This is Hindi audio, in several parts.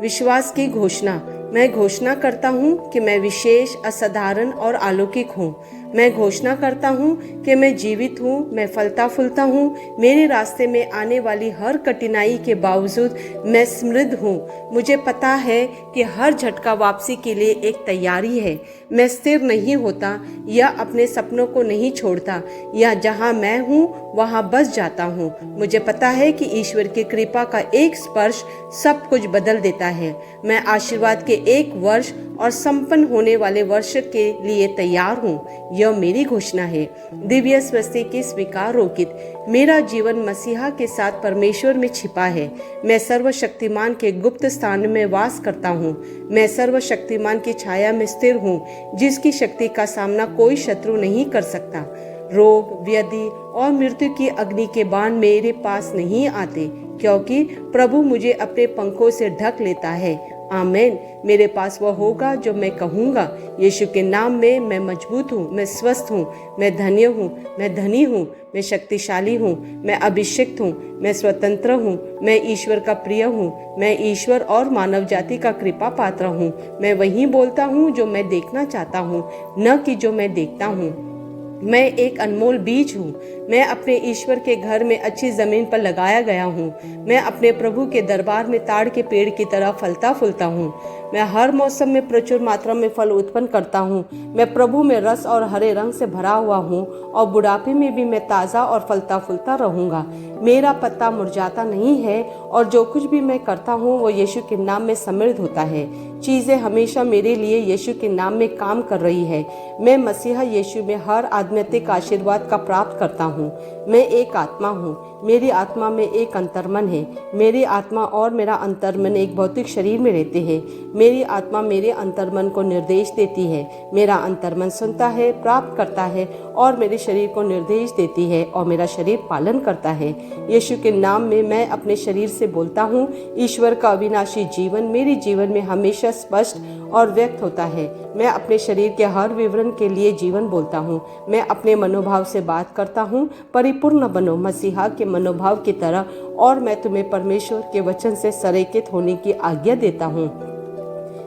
विश्वास की घोषणा। मैं घोषणा करता हूँ कि मैं विशेष, असाधारण और अलौकिक हूँ। मैं घोषणा करता हूँ कि मैं जीवित हूँ, मैं फलता फूलता हूँ। मेरे रास्ते में आने वाली हर कठिनाई के बावजूद मैं समृद्ध हूँ। मुझे पता है कि हर झटका वापसी के लिए एक तैयारी है। मैं स्थिर नहीं होता या अपने सपनों को नहीं छोड़ता, या जहाँ मैं हूँ वहाँ बस जाता हूँ। मुझे पता है कि ईश्वर की कृपा का एक स्पर्श सब कुछ बदल देता है। मैं आशीर्वाद के एक वर्ष और संपन्न होने वाले वर्ष के लिए तैयार हूँ। यह मेरी घोषणा है। दिव्य स्वस्थ की स्वीकार रोकित। मेरा जीवन मसीहा के साथ परमेश्वर में छिपा है। मैं सर्वशक्तिमान के गुप्त स्थान में वास करता हूँ। मैं सर्वशक्तिमान की छाया में स्थिर हूँ, जिसकी शक्ति का सामना कोई शत्रु नहीं कर सकता। रोग, व्याधि और मृत्यु की अग्नि के बाण मेरे पास नहीं आते, क्योंकि प्रभु मुझे अपने पंखों से ढक लेता है। आमीन। मेरे पास वह होगा जो मैं कहूँगा। यीशु के नाम में मैं मजबूत हूँ, मैं स्वस्थ हूँ, मैं धन्य हूँ, मैं धनी हूँ, मैं शक्तिशाली हूँ, मैं अभिषिक्त हूँ, मैं स्वतंत्र हूँ, मैं ईश्वर का प्रिय हूँ, मैं ईश्वर और मानव जाति का कृपा पात्र हूँ। मैं वही बोलता हूँ जो मैं देखना चाहता हूँ, न कि जो मैं देखता हूँ। मैं एक अनमोल बीज हूँ। मैं अपने ईश्वर के घर में अच्छी जमीन पर लगाया गया हूँ। मैं अपने प्रभु के दरबार में ताड़ के पेड़ की तरह फलता फूलता हूँ। मैं हर मौसम में प्रचुर मात्रा में फल उत्पन्न करता हूँ। मैं प्रभु में रस और हरे रंग से भरा हुआ हूँ, और बुढ़ापे में भी मैं ताज़ा और फलता फूलता रहूँगा। मेरा पत्ता मुरझाता नहीं है, और जो कुछ भी मैं करता हूँ वो यीशु के नाम में समृद्ध होता है। चीज़ें हमेशा मेरे लिए यीशु के नाम में काम कर रही है। मैं मसीहा यीशु में हर आध्यात्मिक आशीर्वाद का प्राप्त करता हूँ। मैं एक आत्मा हूँ। मेरी आत्मा में एक अंतर्मन है। मेरी आत्मा और मेरा अंतर्मन एक भौतिक शरीर में रहते हैं। मेरी आत्मा मेरे अंतर्मन को निर्देश देती है। मेरा अंतर्मन सुनता है, प्राप्त करता है और मेरे शरीर को निर्देश देती है, और मेरा शरीर पालन करता है। यीशु के नाम में मैं अपने शरीर से बोलता हूँ। ईश्वर का अविनाशी जीवन मेरे जीवन में हमेशा स्पष्ट और व्यक्त होता है। मैं अपने शरीर के हर विवरण के लिए जीवन बोलता हूँ। मैं अपने मनोभाव से बात करता हूँ। परिपूर्ण बनो मसीहा के मनोभाव की तरह, और मैं तुम्हें परमेश्वर के वचन से संरेखित होने की आज्ञा देता हूँ।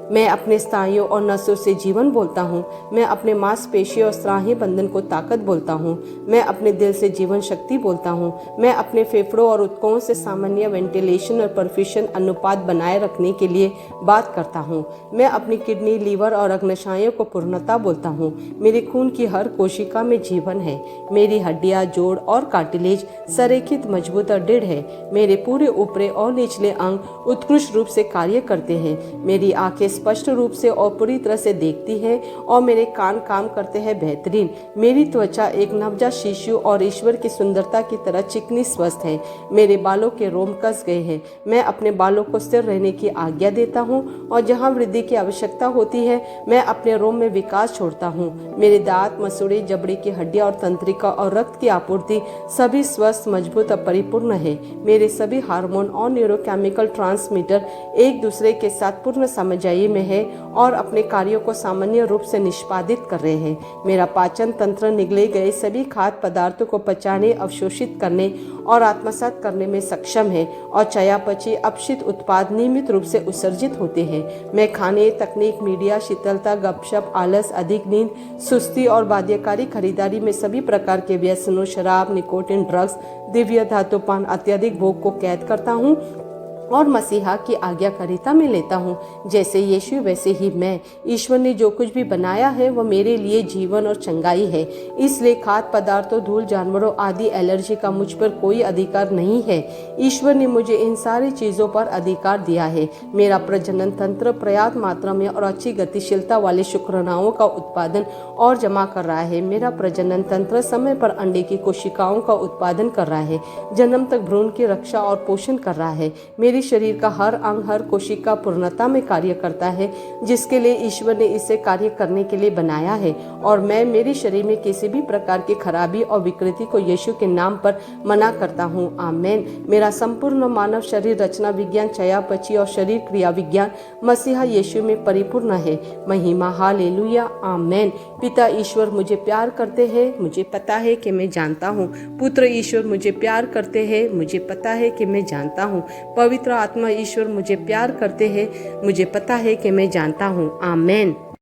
मैं अपने स्नायुओं और नसों से जीवन बोलता हूँ। मैं अपने मांसपेशियों और स्नायु बंधन को ताकत बोलता हूँ। मैं अपने दिल से जीवन शक्ति बोलता हूँ। मैं अपने फेफड़ों और ऊतकों से सामान्य वेंटिलेशन और परफ्यूशन अनुपात बनाए रखने के लिए बात करता हूँ। मैं अपनी किडनी, लीवर और अग्नाशयों को पूर्णता बोलता हूँ। मेरे खून की हर कोशिका में जीवन है। मेरी हड्डियाँ, जोड़ और कार्टिलेज संरेखित, मजबूत और दृढ़ है। मेरे पूरे ऊपरी और निचले अंग उत्कृष्ट रूप से कार्य करते हैं। मेरी आंखें स्पष्ट रूप से और पूरी तरह से देखती है, और मेरे कान काम करते हैं बेहतरीन। मेरी त्वचा एक नवजात शिशु और ईश्वर की सुंदरता की तरह चिकनी स्वस्थ है। मेरे बालों के रोम कस गए हैं। मैं अपने बालों को स्थिर रहने की आज्ञा देता हूँ, और जहाँ वृद्धि की आवश्यकता होती है मैं अपने रोम में विकास छोड़ता हूँ। मेरे दांत, मसूड़े, जबड़े की हड्डियाँ और तंत्रिका और रक्त की आपूर्ति सभी स्वस्थ, मजबूत और परिपूर्ण है। मेरे सभी हार्मोन और न्यूरोकेमिकल ट्रांसमीटर एक दूसरे के साथ पूर्ण समझाई में है और अपने कार्यों को सामान्य रूप से निष्पादित कर रहे हैं। मेरा पाचन तंत्र निगले गए सभी खाद्य पदार्थों को पचाने, अवशोषित करने और आत्मसात करने में सक्षम है, और चयापचय अपशिष्ट उत्पाद नियमित रूप से उत्सर्जित होते हैं। मैं खाने, तकनीक, मीडिया, शीतलता, गपशप, आलस, अधिक नींद, सुस्ती और बाध्यकारी खरीदारी में सभी प्रकार के व्यसनों, शराब, निकोटिन, ड्रग्स, दिव्य धातुपान, अत्यधिक भोग को कैद करता हूँ और मसीहा की आज्ञाकारिता में लेता हूँ। जैसे यीशु वैसे ही मैं। ईश्वर ने जो कुछ भी बनाया है वह मेरे लिए जीवन और चंगाई है। इसलिए खाद्य पदार्थों, धूल, जानवरों आदि एलर्जी का मुझ पर कोई अधिकार नहीं है। ईश्वर ने मुझे इन सारी चीज़ों पर अधिकार दिया है। मेरा प्रजनन तंत्र पर्याप्त मात्रा में और अच्छी गतिशीलता वाले शुक्राणुओं का उत्पादन और जमा कर रहा है। मेरा प्रजनन तंत्र समय पर अंडे की कोशिकाओं का उत्पादन कर रहा है, जन्म तक भ्रूण की रक्षा और पोषण कर रहा है। मेरे शरीर का हर अंग, हर कोशिका पूर्णता में कार्य करता है, जिसके लिए ईश्वर ने इसे कार्य करने के लिए बनाया है, और मैं मेरे शरीर में किसी भी प्रकार की खराबी और विकृति को यीशु के नाम पर मना करता हूँ। आमीन। मेरा संपूर्ण मानव शरीर रचना विज्ञान, चयापचय और शरीर क्रिया विज्ञान मसीहा यीशु में परिपूर्ण है। महिमा, हालेलुया, आमीन। पिता ईश्वर मुझे प्यार करते हैं, मुझे पता है कि मैं जानता हूँ। पुत्र ईश्वर मुझे प्यार करते हैं, मुझे पता है कि मैं जानता हूँ। पवित्र पवित्र आत्मा ईश्वर मुझे प्यार करते हैं, मुझे पता है कि मैं जानता हूँ। आमेन।